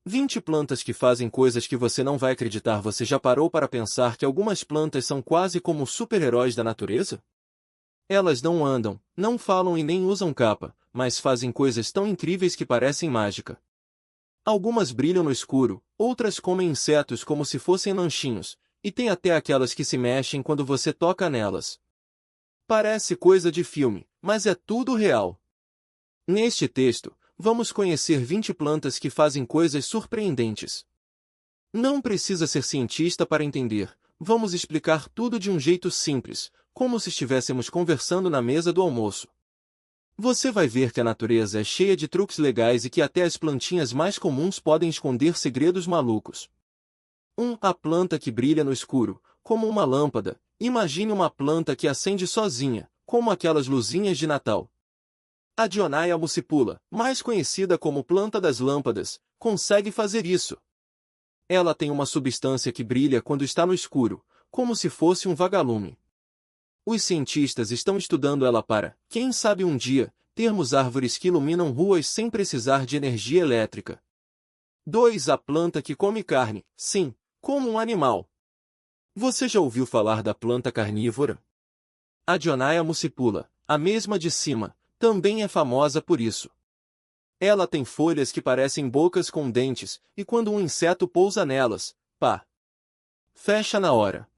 20 plantas que fazem coisas que você não vai acreditar. Você já parou para pensar que algumas plantas são quase como super-heróis da natureza? Elas não andam, não falam e nem usam capa, mas fazem coisas tão incríveis que parecem mágica. Algumas brilham no escuro, outras comem insetos como se fossem lanchinhos, e tem até aquelas que se mexem quando você toca nelas. Parece coisa de filme, mas é tudo real. Neste texto, vamos conhecer 20 plantas que fazem coisas surpreendentes. Não precisa ser cientista para entender, vamos explicar tudo de um jeito simples, como se estivéssemos conversando na mesa do almoço. Você vai ver que a natureza é cheia de truques legais e que até as plantinhas mais comuns podem esconder segredos malucos. 1. A planta que brilha no escuro, como uma lâmpada. Imagine uma planta que acende sozinha, como aquelas luzinhas de Natal. A Dionaea muscipula, mais conhecida como planta das lâmpadas, consegue fazer isso. Ela tem uma substância que brilha quando está no escuro, como se fosse um vagalume. Os cientistas estão estudando ela para, quem sabe um dia, termos árvores que iluminam ruas sem precisar de energia elétrica. 2. A planta que come carne, sim, como um animal. Você já ouviu falar da planta carnívora? A Dionaea muscipula, a mesma de cima, também é famosa por isso. Ela tem folhas que parecem bocas com dentes, e quando um inseto pousa nelas, pá! Fecha na hora.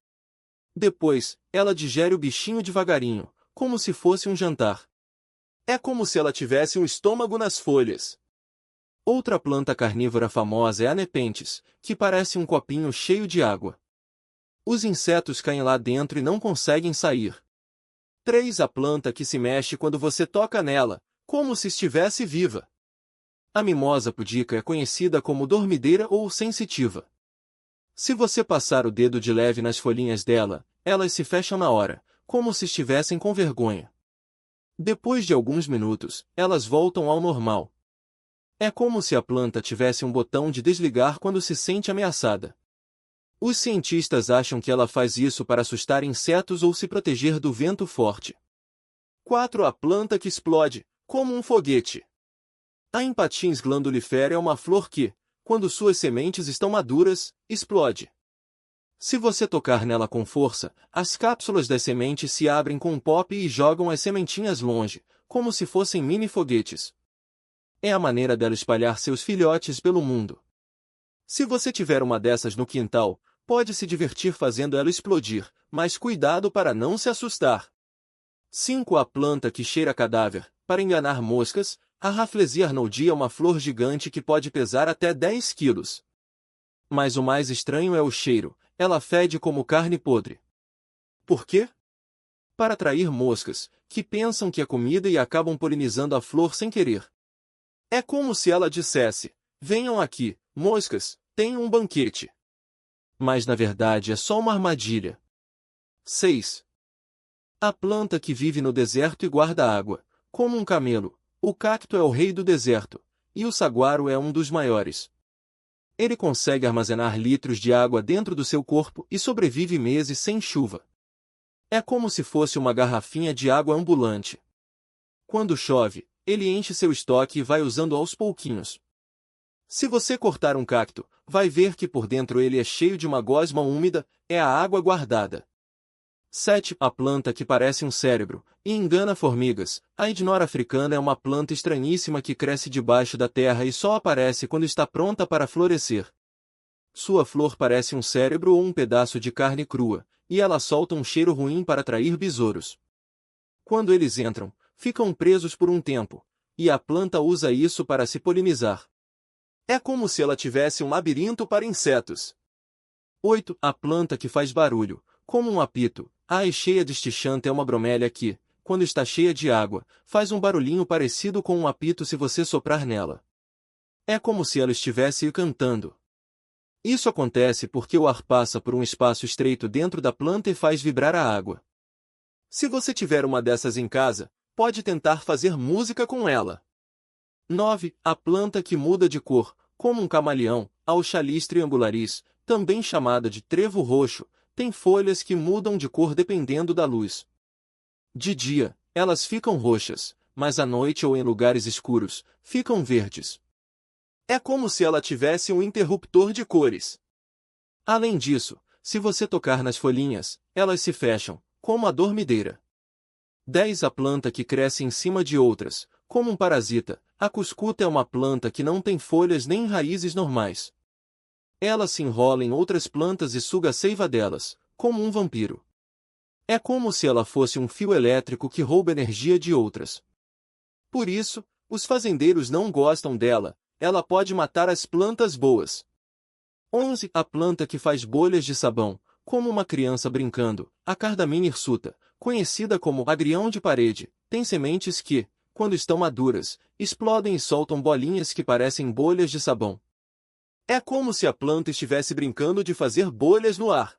Depois, ela digere o bichinho devagarinho, como se fosse um jantar. É como se ela tivesse um estômago nas folhas. Outra planta carnívora famosa é a Nepenthes, que parece um copinho cheio de água. Os insetos caem lá dentro e não conseguem sair. 3. A planta que se mexe quando você toca nela, como se estivesse viva. A mimosa pudica é conhecida como dormideira ou sensitiva. Se você passar o dedo de leve nas folhinhas dela, elas se fecham na hora, como se estivessem com vergonha. Depois de alguns minutos, elas voltam ao normal. É como se a planta tivesse um botão de desligar quando se sente ameaçada. Os cientistas acham que ela faz isso para assustar insetos ou se proteger do vento forte. 4. A planta que explode, como um foguete. A Empatins glandulifera é uma flor que, quando suas sementes estão maduras, explode. Se você tocar nela com força, as cápsulas das sementes se abrem com um pop e jogam as sementinhas longe, como se fossem mini foguetes. É a maneira dela espalhar seus filhotes pelo mundo. Se você tiver uma dessas no quintal, pode se divertir fazendo ela explodir, mas cuidado para não se assustar. 5. A planta que cheira cadáver. Para enganar moscas, a Rafflesia arnoldi é uma flor gigante que pode pesar até 10 quilos. Mas o mais estranho é o cheiro, ela fede como carne podre. Por quê? Para atrair moscas, que pensam que é comida e acabam polinizando a flor sem querer. É como se ela dissesse, venham aqui, moscas, tenham um banquete. Mas na verdade é só uma armadilha. 6. A planta que vive no deserto e guarda água, como um camelo. O cacto é o rei do deserto, e o saguaro é um dos maiores. Ele consegue armazenar litros de água dentro do seu corpo e sobrevive meses sem chuva. É como se fosse uma garrafinha de água ambulante. Quando chove, ele enche seu estoque e vai usando aos pouquinhos. Se você cortar um cacto, vai ver que por dentro ele é cheio de uma gosma úmida, é a água guardada. 7. A planta que parece um cérebro, e engana formigas. A Idnora africana é uma planta estranhíssima que cresce debaixo da terra e só aparece quando está pronta para florescer. Sua flor parece um cérebro ou um pedaço de carne crua, e ela solta um cheiro ruim para atrair besouros. Quando eles entram, ficam presos por um tempo, e a planta usa isso para se polinizar. É como se ela tivesse um labirinto para insetos. 8. A planta que faz barulho, como um apito. A Aeschea distichanta é uma bromélia que, quando está cheia de água, faz um barulhinho parecido com um apito se você soprar nela. É como se ela estivesse cantando. Isso acontece porque o ar passa por um espaço estreito dentro da planta e faz vibrar a água. Se você tiver uma dessas em casa, pode tentar fazer música com ela. 9. A planta que muda de cor, como um camaleão. A Oxalis triangularis, também chamada de trevo roxo, tem folhas que mudam de cor dependendo da luz. De dia, elas ficam roxas, mas à noite ou em lugares escuros, ficam verdes. É como se ela tivesse um interruptor de cores. Além disso, se você tocar nas folhinhas, elas se fecham, como a dormideira. 10. A planta que cresce em cima de outras, como um parasita. A cuscuta é uma planta que não tem folhas nem raízes normais. Ela se enrola em outras plantas e suga a seiva delas, como um vampiro. É como se ela fosse um fio elétrico que rouba energia de outras. Por isso, os fazendeiros não gostam dela, ela pode matar as plantas boas. 11. A planta que faz bolhas de sabão, como uma criança brincando. A Cardamina hirsuta, conhecida como agrião de parede, tem sementes que, quando estão maduras, explodem e soltam bolinhas que parecem bolhas de sabão. É como se a planta estivesse brincando de fazer bolhas no ar.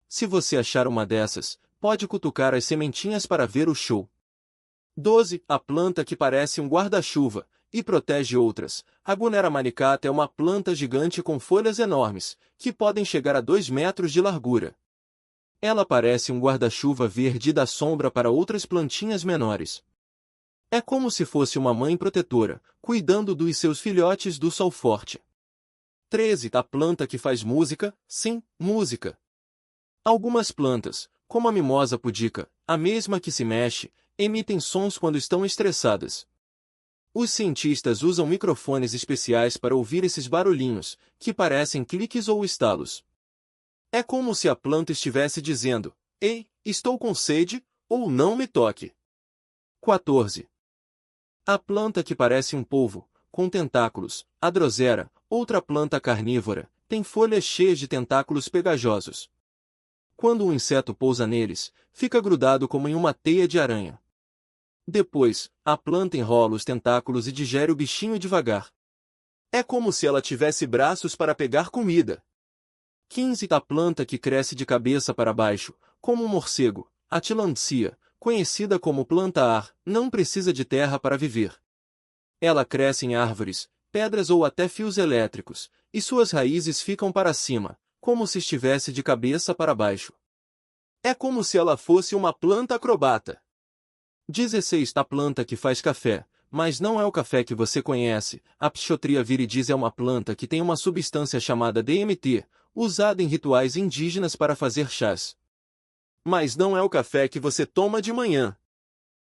Se você achar uma dessas, pode cutucar as sementinhas para ver o show. 12. A planta que parece um guarda-chuva e protege outras. A Gunera manicata é uma planta gigante com folhas enormes, que podem chegar a 2 metros de largura. Ela parece um guarda-chuva verde e dá sombra para outras plantinhas menores. É como se fosse uma mãe protetora, cuidando dos seus filhotes do sol forte. 13. A planta que faz música, sim, música. Algumas plantas, como a mimosa pudica, a mesma que se mexe, emitem sons quando estão estressadas. Os cientistas usam microfones especiais para ouvir esses barulhinhos, que parecem cliques ou estalos. É como se a planta estivesse dizendo: "Ei, estou com sede", ou "Não me toque". 14. A planta que parece um polvo, com tentáculos, a Drosera, outra planta carnívora, tem folhas cheias de tentáculos pegajosos. Quando um inseto pousa neles, fica grudado como em uma teia de aranha. Depois, a planta enrola os tentáculos e digere o bichinho devagar. É como se ela tivesse braços para pegar comida. 15. A planta que cresce de cabeça para baixo, como um morcego, a Tillandsia, conhecida como planta-ar, não precisa de terra para viver. Ela cresce em árvores, pedras ou até fios elétricos, e suas raízes ficam para cima, como se estivesse de cabeça para baixo. É como se ela fosse uma planta acrobata. 16. A planta que faz café, mas não é o café que você conhece. A Pschotria viridis é uma planta que tem uma substância chamada DMT, usada em rituais indígenas para fazer chás. Mas não é o café que você toma de manhã.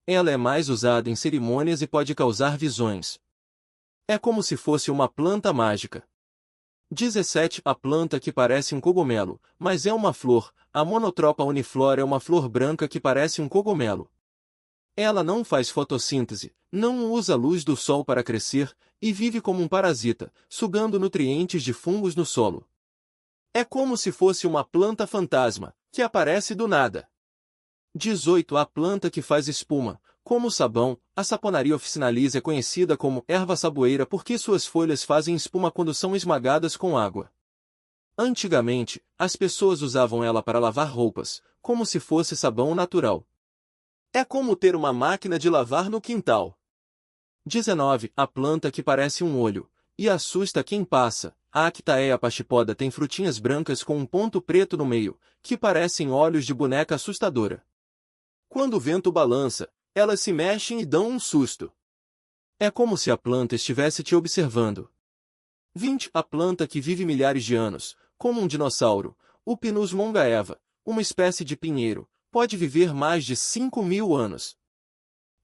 Ela é mais usada em cerimônias e pode causar visões. É como se fosse uma planta mágica. 17. A planta que parece um cogumelo, mas é uma flor. A Monotropa uniflora é uma flor branca que parece um cogumelo. Ela não faz fotossíntese, não usa a luz do sol para crescer, e vive como um parasita, sugando nutrientes de fungos no solo. É como se fosse uma planta fantasma, que aparece do nada. 18. A planta que faz espuma, como o sabão. A Saponaria officinalis é conhecida como erva saboeira porque suas folhas fazem espuma quando são esmagadas com água. Antigamente, as pessoas usavam ela para lavar roupas, como se fosse sabão natural. É como ter uma máquina de lavar no quintal. 19. A planta que parece um olho, e assusta quem passa. A Actaea pachipoda tem frutinhas brancas com um ponto preto no meio, que parecem olhos de boneca assustadora. Quando o vento balança, elas se mexem e dão um susto. É como se a planta estivesse te observando. 20. A planta que vive milhares de anos, como um dinossauro. O Pinus mongaeva, uma espécie de pinheiro, pode viver mais de 5.000 anos.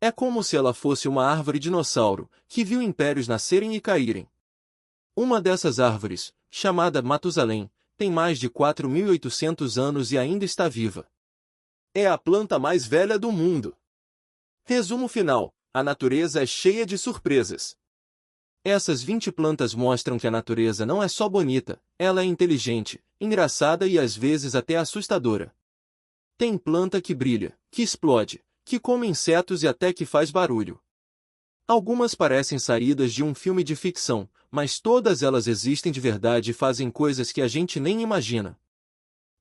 É como se ela fosse uma árvore dinossauro, que viu impérios nascerem e caírem. Uma dessas árvores, chamada Matusalém, tem mais de 4.800 anos e ainda está viva. É a planta mais velha do mundo. Resumo final: a natureza é cheia de surpresas. Essas 20 plantas mostram que a natureza não é só bonita, ela é inteligente, engraçada e às vezes até assustadora. Tem planta que brilha, que explode, que come insetos e até que faz barulho. Algumas parecem saídas de um filme de ficção, mas todas elas existem de verdade e fazem coisas que a gente nem imagina.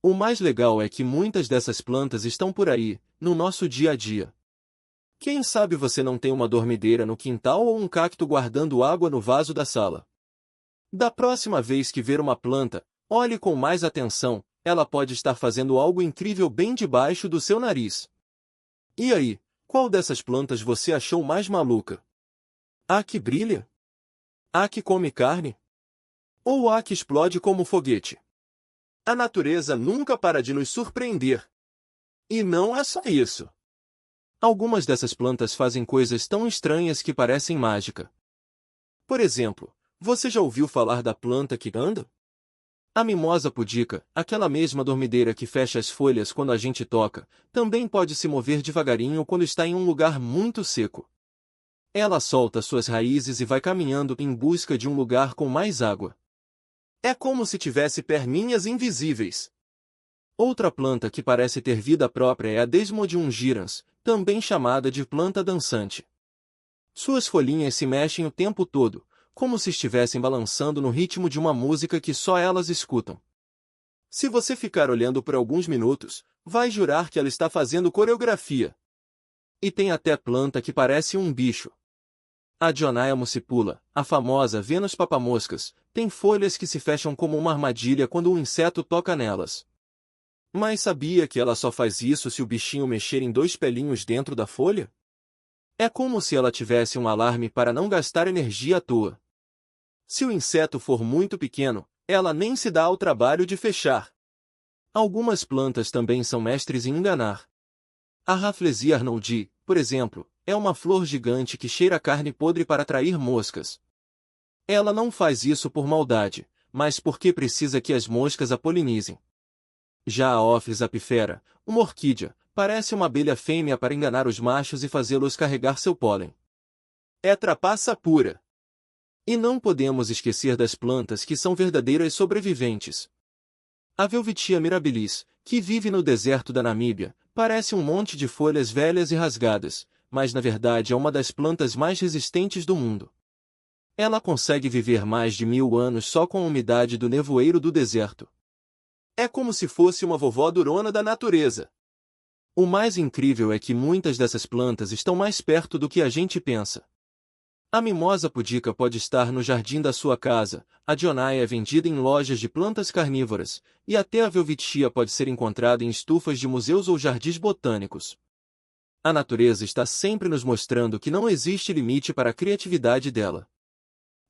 O mais legal é que muitas dessas plantas estão por aí, no nosso dia a dia. Quem sabe você não tem uma dormideira no quintal ou um cacto guardando água no vaso da sala? Da próxima vez que ver uma planta, olhe com mais atenção, ela pode estar fazendo algo incrível bem debaixo do seu nariz. E aí, qual dessas plantas você achou mais maluca? A que brilha? Há que come carne? Ou há que explode como foguete? A natureza nunca para de nos surpreender. E não é só isso. Algumas dessas plantas fazem coisas tão estranhas que parecem mágica. Por exemplo, você já ouviu falar da planta que anda? A mimosa pudica, aquela mesma dormideira que fecha as folhas quando a gente toca, também pode se mover devagarinho quando está em um lugar muito seco. Ela solta suas raízes e vai caminhando em busca de um lugar com mais água. É como se tivesse perninhas invisíveis. Outra planta que parece ter vida própria é a Desmodium gyrans, também chamada de planta dançante. Suas folhinhas se mexem o tempo todo, como se estivessem balançando no ritmo de uma música que só elas escutam. Se você ficar olhando por alguns minutos, vai jurar que ela está fazendo coreografia. E tem até planta que parece um bicho. A Dionaea muscipula, a famosa Vênus papamoscas, tem folhas que se fecham como uma armadilha quando um inseto toca nelas. Mas sabia que ela só faz isso se o bichinho mexer em dois pelinhos dentro da folha? É como se ela tivesse um alarme para não gastar energia à toa. Se o inseto for muito pequeno, ela nem se dá ao trabalho de fechar. Algumas plantas também são mestres em enganar. A Rafflesia arnoldii, por exemplo, é uma flor gigante que cheira carne podre para atrair moscas. Ela não faz isso por maldade, mas porque precisa que as moscas a polinizem. Já a Ophrys apifera, uma orquídea, parece uma abelha fêmea para enganar os machos e fazê-los carregar seu pólen. É trapaça pura. E não podemos esquecer das plantas que são verdadeiras sobreviventes. A Welwitschia mirabilis, que vive no deserto da Namíbia, parece um monte de folhas velhas e rasgadas, mas na verdade é uma das plantas mais resistentes do mundo. Ela consegue viver mais de 1000 anos só com a umidade do nevoeiro do deserto. É como se fosse uma vovó durona da natureza. O mais incrível é que muitas dessas plantas estão mais perto do que a gente pensa. A mimosa pudica pode estar no jardim da sua casa, a Dionaea é vendida em lojas de plantas carnívoras, e até a Welwitschia pode ser encontrada em estufas de museus ou jardins botânicos. A natureza está sempre nos mostrando que não existe limite para a criatividade dela.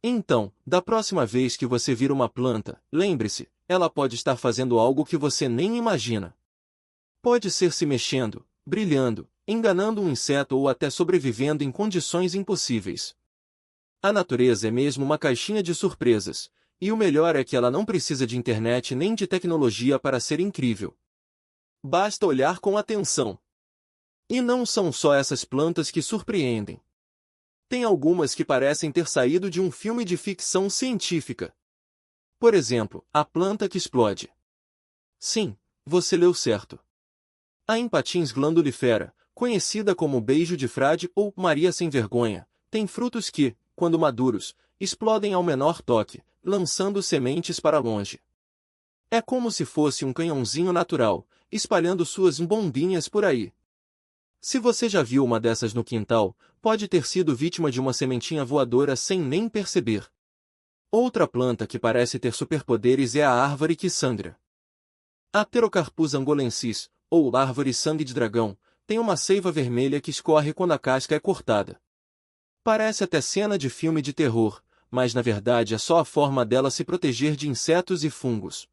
Então, da próxima vez que você vir uma planta, lembre-se, ela pode estar fazendo algo que você nem imagina. Pode ser se mexendo, brilhando, enganando um inseto ou até sobrevivendo em condições impossíveis. A natureza é mesmo uma caixinha de surpresas, e o melhor é que ela não precisa de internet nem de tecnologia para ser incrível. Basta olhar com atenção. E não são só essas plantas que surpreendem. Tem algumas que parecem ter saído de um filme de ficção científica. Por exemplo, a planta que explode. Sim, você leu certo. A Empatins glandulifera, conhecida como beijo de frade ou Maria sem vergonha, tem frutos que, quando maduros, explodem ao menor toque, lançando sementes para longe. É como se fosse um canhãozinho natural, espalhando suas bombinhas por aí. Se você já viu uma dessas no quintal, pode ter sido vítima de uma sementinha voadora sem nem perceber. Outra planta que parece ter superpoderes é a árvore que sangra. A Pterocarpus angolensis, ou árvore sangue de dragão, tem uma seiva vermelha que escorre quando a casca é cortada. Parece até cena de filme de terror, mas na verdade é só a forma dela se proteger de insetos e fungos.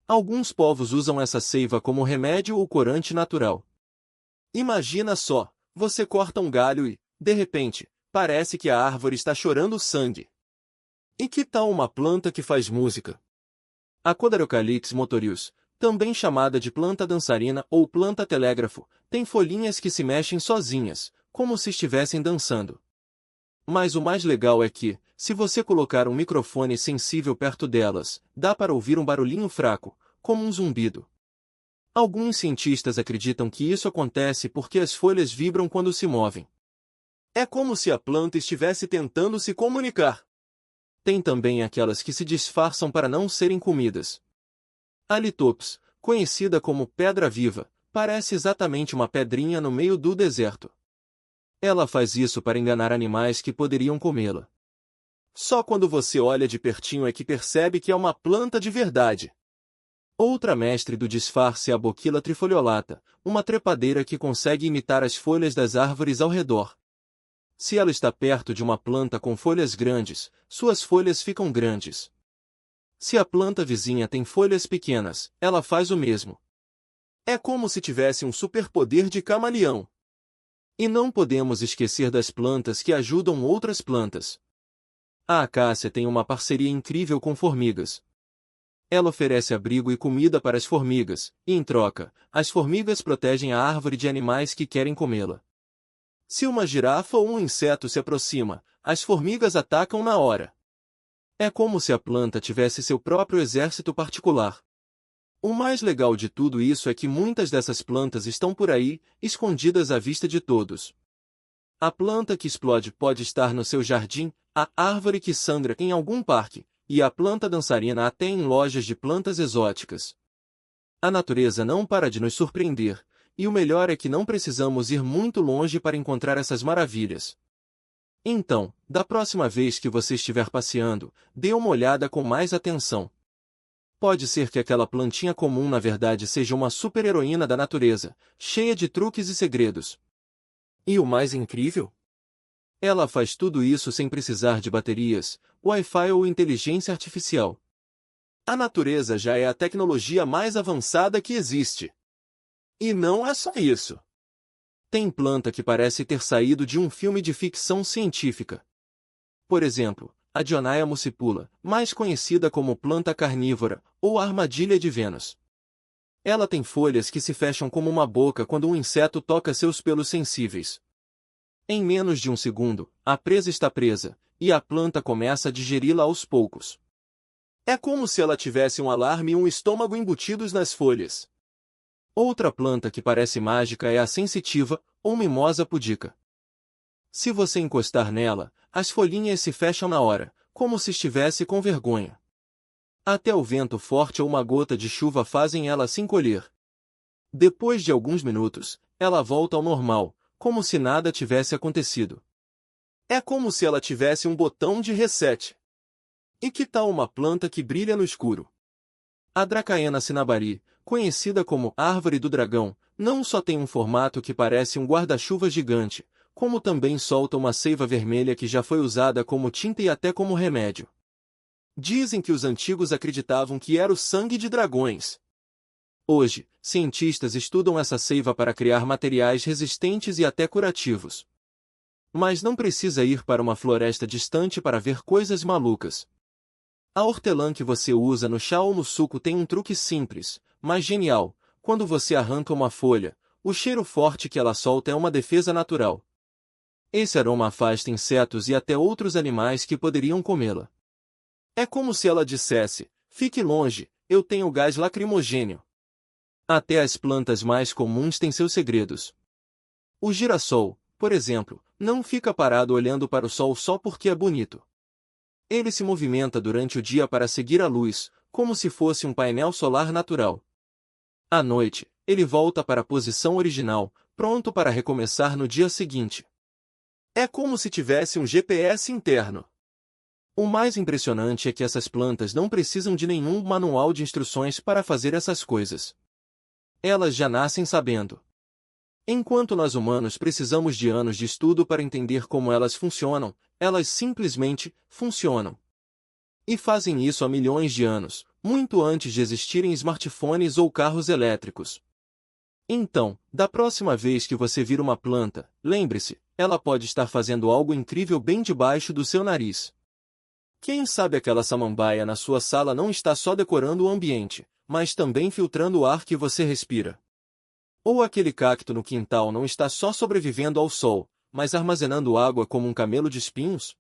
Alguns povos usam essa seiva como remédio ou corante natural. Imagina só, você corta um galho e, de repente, parece que a árvore está chorando sangue. E que tal uma planta que faz música? A Codarocalix motorius, também chamada de planta dançarina ou planta telégrafo, tem folhinhas que se mexem sozinhas, como se estivessem dançando. Mas o mais legal é que, se você colocar um microfone sensível perto delas, dá para ouvir um barulhinho fraco, como um zumbido. Alguns cientistas acreditam que isso acontece porque as folhas vibram quando se movem. É como se a planta estivesse tentando se comunicar. Tem também aquelas que se disfarçam para não serem comidas. A Lithops, conhecida como pedra viva, parece exatamente uma pedrinha no meio do deserto. Ela faz isso para enganar animais que poderiam comê-la. Só quando você olha de pertinho é que percebe que é uma planta de verdade. Outra mestre do disfarce é a Boquila trifoliolata, uma trepadeira que consegue imitar as folhas das árvores ao redor. Se ela está perto de uma planta com folhas grandes, suas folhas ficam grandes. Se a planta vizinha tem folhas pequenas, ela faz o mesmo. É como se tivesse um superpoder de camaleão. E não podemos esquecer das plantas que ajudam outras plantas. A acácia tem uma parceria incrível com formigas. Ela oferece abrigo e comida para as formigas, e em troca, as formigas protegem a árvore de animais que querem comê-la. Se uma girafa ou um inseto se aproxima, as formigas atacam na hora. É como se a planta tivesse seu próprio exército particular. O mais legal de tudo isso é que muitas dessas plantas estão por aí, escondidas à vista de todos. A planta que explode pode estar no seu jardim, a árvore que sangra em algum parque, e a planta dançarina até em lojas de plantas exóticas. A natureza não para de nos surpreender, e o melhor é que não precisamos ir muito longe para encontrar essas maravilhas. Então, da próxima vez que você estiver passeando, dê uma olhada com mais atenção. Pode ser que aquela plantinha comum na verdade seja uma super-heroína da natureza, cheia de truques e segredos. E o mais incrível? Ela faz tudo isso sem precisar de baterias, Wi-Fi ou inteligência artificial. A natureza já é a tecnologia mais avançada que existe. E não é só isso. Tem planta que parece ter saído de um filme de ficção científica. Por exemplo, a Dionaea muscipula, mais conhecida como planta carnívora, ou armadilha de Vênus. Ela tem folhas que se fecham como uma boca quando um inseto toca seus pelos sensíveis. Em menos de um segundo, a presa está presa, e a planta começa a digeri-la aos poucos. É como se ela tivesse um alarme e um estômago embutidos nas folhas. Outra planta que parece mágica é a sensitiva, ou mimosa pudica. Se você encostar nela, as folhinhas se fecham na hora, como se estivesse com vergonha. Até o vento forte ou uma gota de chuva fazem ela se encolher. Depois de alguns minutos, ela volta ao normal, como se nada tivesse acontecido. É como se ela tivesse um botão de reset. E que tal uma planta que brilha no escuro? A Dracaena cinnamomum, conhecida como árvore do dragão, não só tem um formato que parece um guarda-chuva gigante, como também solta uma seiva vermelha que já foi usada como tinta e até como remédio. Dizem que os antigos acreditavam que era o sangue de dragões. Hoje, cientistas estudam essa seiva para criar materiais resistentes e até curativos. Mas não precisa ir para uma floresta distante para ver coisas malucas. A hortelã que você usa no chá ou no suco tem um truque simples, mas genial. Quando você arranca uma folha, o cheiro forte que ela solta é uma defesa natural. Esse aroma afasta insetos e até outros animais que poderiam comê-la. É como se ela dissesse: fique longe, eu tenho gás lacrimogêneo. Até as plantas mais comuns têm seus segredos. O girassol, por exemplo, não fica parado olhando para o sol só porque é bonito. Ele se movimenta durante o dia para seguir a luz, como se fosse um painel solar natural. À noite, ele volta para a posição original, pronto para recomeçar no dia seguinte. É como se tivesse um GPS interno. O mais impressionante é que essas plantas não precisam de nenhum manual de instruções para fazer essas coisas. Elas já nascem sabendo. Enquanto nós humanos precisamos de anos de estudo para entender como elas funcionam, elas simplesmente funcionam. E fazem isso há milhões de anos, muito antes de existirem smartphones ou carros elétricos. Então, da próxima vez que você vir uma planta, lembre-se, ela pode estar fazendo algo incrível bem debaixo do seu nariz. Quem sabe aquela samambaia na sua sala não está só decorando o ambiente, mas também filtrando o ar que você respira. Ou aquele cacto no quintal não está só sobrevivendo ao sol, mas armazenando água como um camelo de espinhos?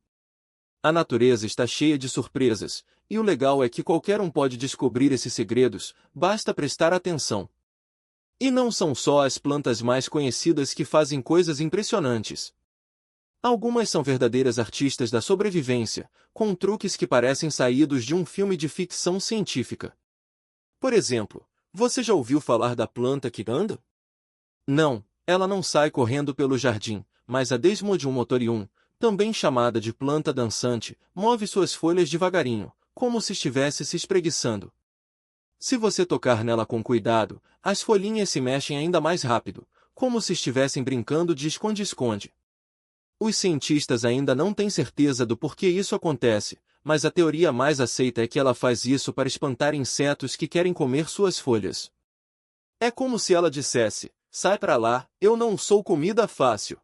A natureza está cheia de surpresas, e o legal é que qualquer um pode descobrir esses segredos, basta prestar atenção. E não são só as plantas mais conhecidas que fazem coisas impressionantes. Algumas são verdadeiras artistas da sobrevivência, com truques que parecem saídos de um filme de ficção científica. Por exemplo, você já ouviu falar da planta que anda? Não, ela não sai correndo pelo jardim, mas a Desmodium motorium, também chamada de planta dançante, move suas folhas devagarinho, como se estivesse se espreguiçando. Se você tocar nela com cuidado, as folhinhas se mexem ainda mais rápido, como se estivessem brincando de esconde-esconde. Os cientistas ainda não têm certeza do porquê isso acontece, mas a teoria mais aceita é que ela faz isso para espantar insetos que querem comer suas folhas. É como se ela dissesse: sai pra lá, eu não sou comida fácil.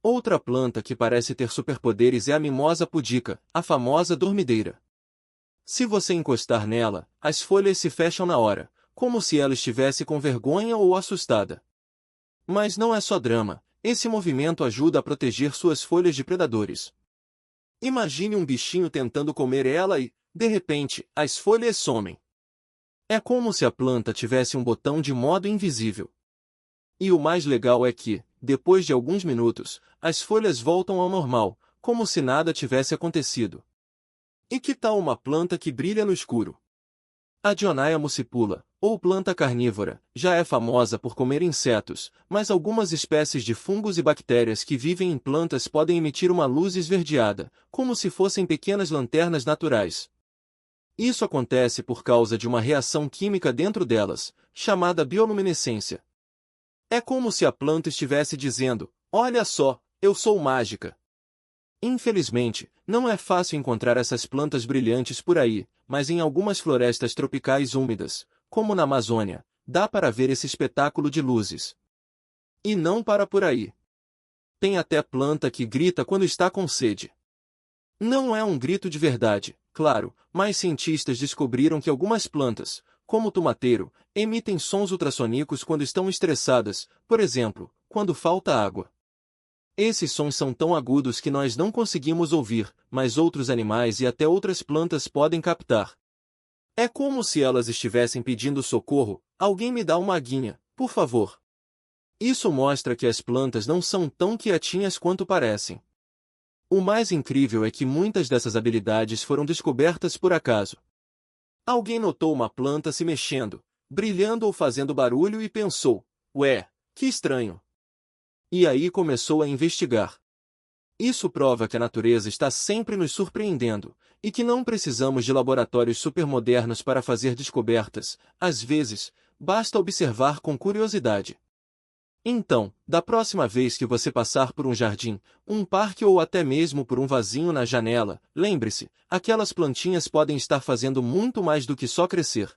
Outra planta que parece ter superpoderes é a mimosa pudica, a famosa dormideira. Se você encostar nela, as folhas se fecham na hora, como se ela estivesse com vergonha ou assustada. Mas não é só drama, esse movimento ajuda a proteger suas folhas de predadores. Imagine um bichinho tentando comer ela e, de repente, as folhas somem. É como se a planta tivesse um botão de modo invisível. E o mais legal é que, depois de alguns minutos, as folhas voltam ao normal, como se nada tivesse acontecido. E que tal uma planta que brilha no escuro? A Dionaea muscipula, ou planta carnívora, já é famosa por comer insetos, mas algumas espécies de fungos e bactérias que vivem em plantas podem emitir uma luz esverdeada, como se fossem pequenas lanternas naturais. Isso acontece por causa de uma reação química dentro delas, chamada bioluminescência. É como se a planta estivesse dizendo: olha só, eu sou mágica. Infelizmente, não é fácil encontrar essas plantas brilhantes por aí, mas em algumas florestas tropicais úmidas, como na Amazônia, dá para ver esse espetáculo de luzes. E não para por aí. Tem até planta que grita quando está com sede. Não é um grito de verdade, claro, mas cientistas descobriram que algumas plantas, como o tomateiro, emitem sons ultrassônicos quando estão estressadas, por exemplo, quando falta água. Esses sons são tão agudos que nós não conseguimos ouvir, mas outros animais e até outras plantas podem captar. É como se elas estivessem pedindo socorro: alguém me dá uma aguinha, por favor. Isso mostra que as plantas não são tão quietinhas quanto parecem. O mais incrível é que muitas dessas habilidades foram descobertas por acaso. Alguém notou uma planta se mexendo, brilhando ou fazendo barulho e pensou: ué, que estranho. E aí começou a investigar. Isso prova que a natureza está sempre nos surpreendendo, e que não precisamos de laboratórios supermodernos para fazer descobertas, às vezes, basta observar com curiosidade. Então, da próxima vez que você passar por um jardim, um parque ou até mesmo por um vasinho na janela, lembre-se, aquelas plantinhas podem estar fazendo muito mais do que só crescer.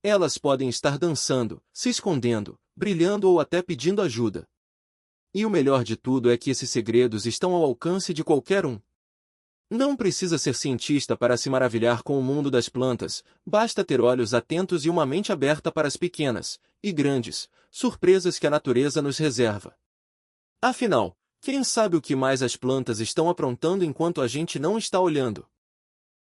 Elas podem estar dançando, se escondendo, brilhando ou até pedindo ajuda. E o melhor de tudo é que esses segredos estão ao alcance de qualquer um. Não precisa ser cientista para se maravilhar com o mundo das plantas, basta ter olhos atentos e uma mente aberta para as pequenas, e grandes, surpresas que a natureza nos reserva. Afinal, quem sabe o que mais as plantas estão aprontando enquanto a gente não está olhando?